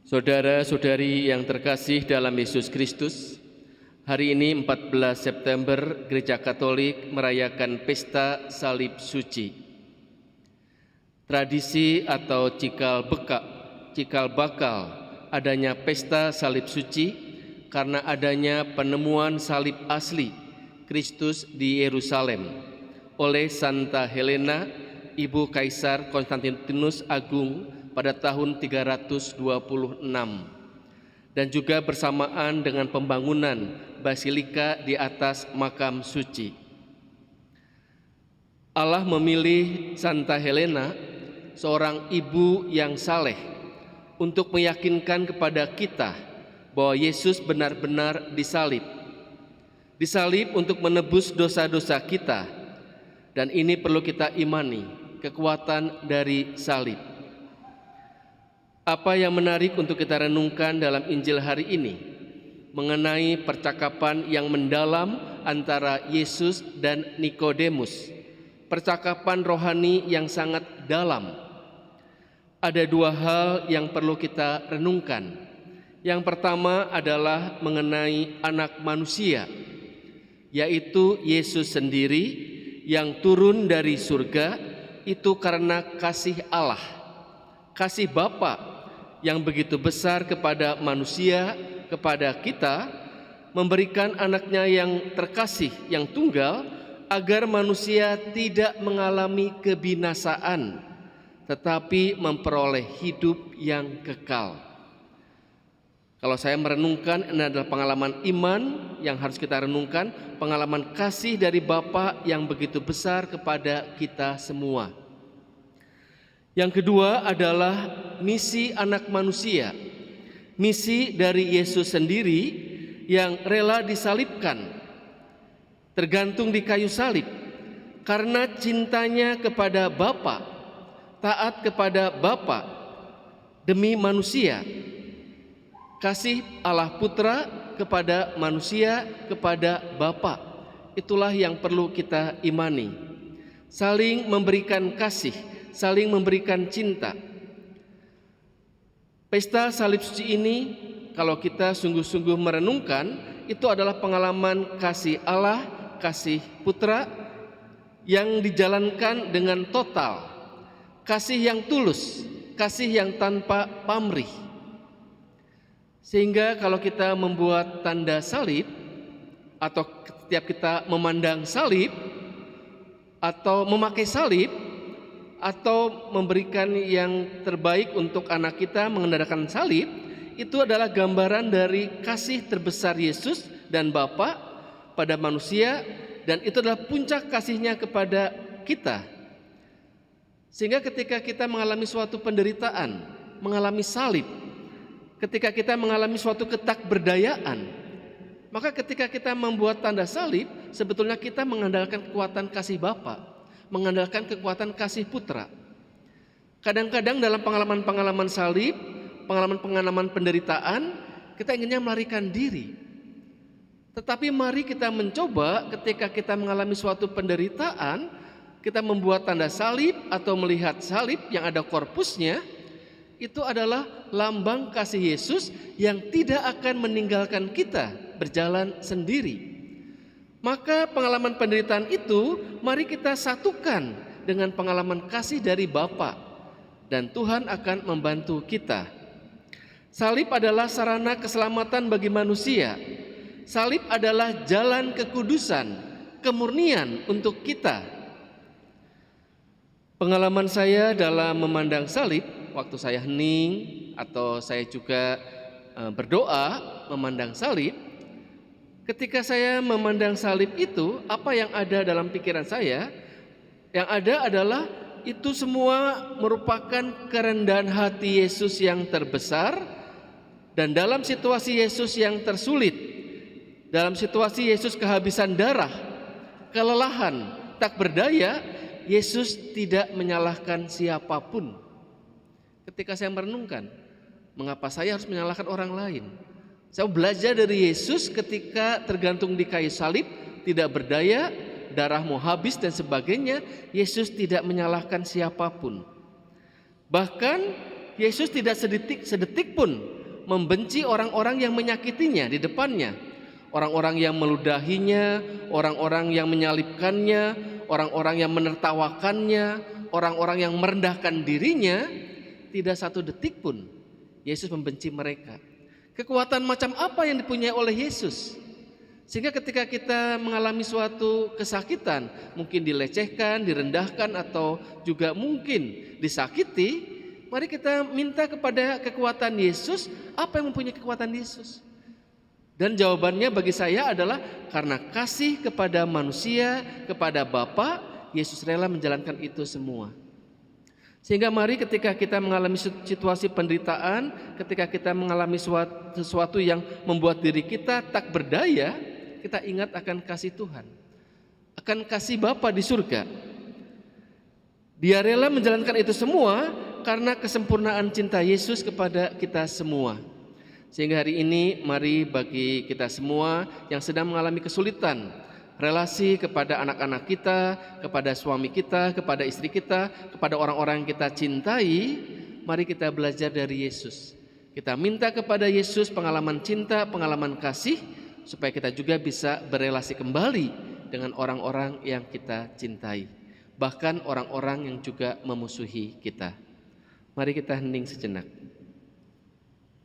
Saudara-saudari yang terkasih dalam Yesus Kristus, hari ini 14 September Gereja Katolik merayakan Pesta Salib Suci. Tradisi atau cikal bakal adanya Pesta Salib Suci karena adanya penemuan salib asli Kristus di Yerusalem oleh Santa Helena, Ibu Kaisar Konstantinus Agung pada tahun 326 dan juga bersamaan dengan pembangunan basilika di atas makam suci. Allah memilih Santa Helena, seorang ibu yang saleh, untuk meyakinkan kepada kita bahwa Yesus benar-benar disalib untuk menebus dosa-dosa kita, dan ini perlu kita imani, kekuatan dari salib. Apa yang menarik untuk kita renungkan dalam Injil hari ini mengenai percakapan yang mendalam antara Yesus dan Nikodemus, percakapan rohani yang sangat dalam. Ada dua hal yang perlu kita renungkan. Yang pertama adalah mengenai anak manusia, yaitu Yesus sendiri yang turun dari surga itu karena kasih Allah, kasih Bapa yang begitu besar kepada manusia, kepada kita, memberikan anaknya yang terkasih, yang tunggal, agar manusia tidak mengalami kebinasaan, tetapi memperoleh hidup yang kekal. Kalau saya merenungkan, ini adalah pengalaman iman yang harus kita renungkan, pengalaman kasih dari Bapa yang begitu besar kepada kita semua. Yang kedua adalah misi anak manusia, misi dari Yesus sendiri yang rela disalibkan, tergantung di kayu salib, karena cintanya kepada Bapa, taat kepada Bapa demi manusia, kasih Allah Putra kepada manusia, kepada Bapa. Itulah yang perlu kita imani, saling memberikan kasih, saling memberikan cinta. Pesta Salib Suci ini, kalau kita sungguh-sungguh merenungkan, itu adalah pengalaman kasih Allah, kasih Putra yang dijalankan dengan total, kasih yang tulus, kasih yang tanpa pamrih. Sehingga kalau kita membuat tanda salib, atau setiap kita memandang salib, atau memakai salib, atau memberikan yang terbaik untuk anak kita mengendaраkan salib, itu adalah gambaran dari kasih terbesar Yesus dan Bapa pada manusia, dan itu adalah puncak kasihnya kepada kita. Sehingga ketika kita mengalami suatu penderitaan, mengalami salib, ketika kita mengalami suatu ketakberdayaan, maka ketika kita membuat tanda salib, sebetulnya kita mengandalkan kekuatan kasih Bapa, mengandalkan kekuatan kasih Putra. Kadang-kadang dalam pengalaman-pengalaman salib, pengalaman-pengalaman penderitaan, kita inginnya melarikan diri. Tetapi mari kita mencoba ketika kita mengalami suatu penderitaan, kita membuat tanda salib atau melihat salib yang ada korpusnya, itu adalah lambang kasih Yesus yang tidak akan meninggalkan kita berjalan sendiri. Maka pengalaman penderitaan itu mari kita satukan dengan pengalaman kasih dari Bapa, dan Tuhan akan membantu kita. Salib adalah sarana keselamatan bagi manusia. Salib adalah jalan kekudusan, kemurnian untuk kita. Pengalaman saya dalam memandang salib, waktu saya hening atau saya juga berdoa memandang salib, ketika saya memandang salib itu, apa yang ada dalam pikiran saya? Yang ada adalah itu semua merupakan kerendahan hati Yesus yang terbesar, dan dalam situasi Yesus yang tersulit, dalam situasi Yesus kehabisan darah, kelelahan, tak berdaya, Yesus tidak menyalahkan siapapun. Ketika saya merenungkan, mengapa saya harus menyalahkan orang lain? Saya belajar dari Yesus ketika tergantung di kayu salib, tidak berdaya, darah mau habis dan sebagainya. Yesus tidak menyalahkan siapapun. Bahkan Yesus tidak sedetik pun membenci orang-orang yang menyakitinya di depannya. Orang-orang yang meludahinya, orang-orang yang menyalibkannya, orang-orang yang menertawakannya, orang-orang yang merendahkan dirinya, tidak satu detik pun Yesus membenci mereka. Kekuatan macam apa yang dipunyai oleh Yesus? Sehingga ketika kita mengalami suatu kesakitan, mungkin dilecehkan, direndahkan, atau juga mungkin disakiti, mari kita minta kepada kekuatan Yesus. Apa yang mempunyai kekuatan Yesus? Dan jawabannya bagi saya adalah karena kasih kepada manusia, kepada Bapa, Yesus rela menjalankan itu semua. Sehingga mari ketika kita mengalami situasi penderitaan, ketika kita mengalami sesuatu yang membuat diri kita tak berdaya, kita ingat akan kasih Tuhan, akan kasih Bapa di surga. Dia rela menjalankan itu semua karena kesempurnaan cinta Yesus kepada kita semua. Sehingga hari ini mari bagi kita semua yang sedang mengalami kesulitan relasi kepada anak-anak kita, kepada suami kita, kepada istri kita, kepada orang-orang yang kita cintai, mari kita belajar dari Yesus. Kita minta kepada Yesus pengalaman cinta, pengalaman kasih, supaya kita juga bisa berelasi kembali dengan orang-orang yang kita cintai, bahkan orang-orang yang juga memusuhi kita. Mari kita hening sejenak.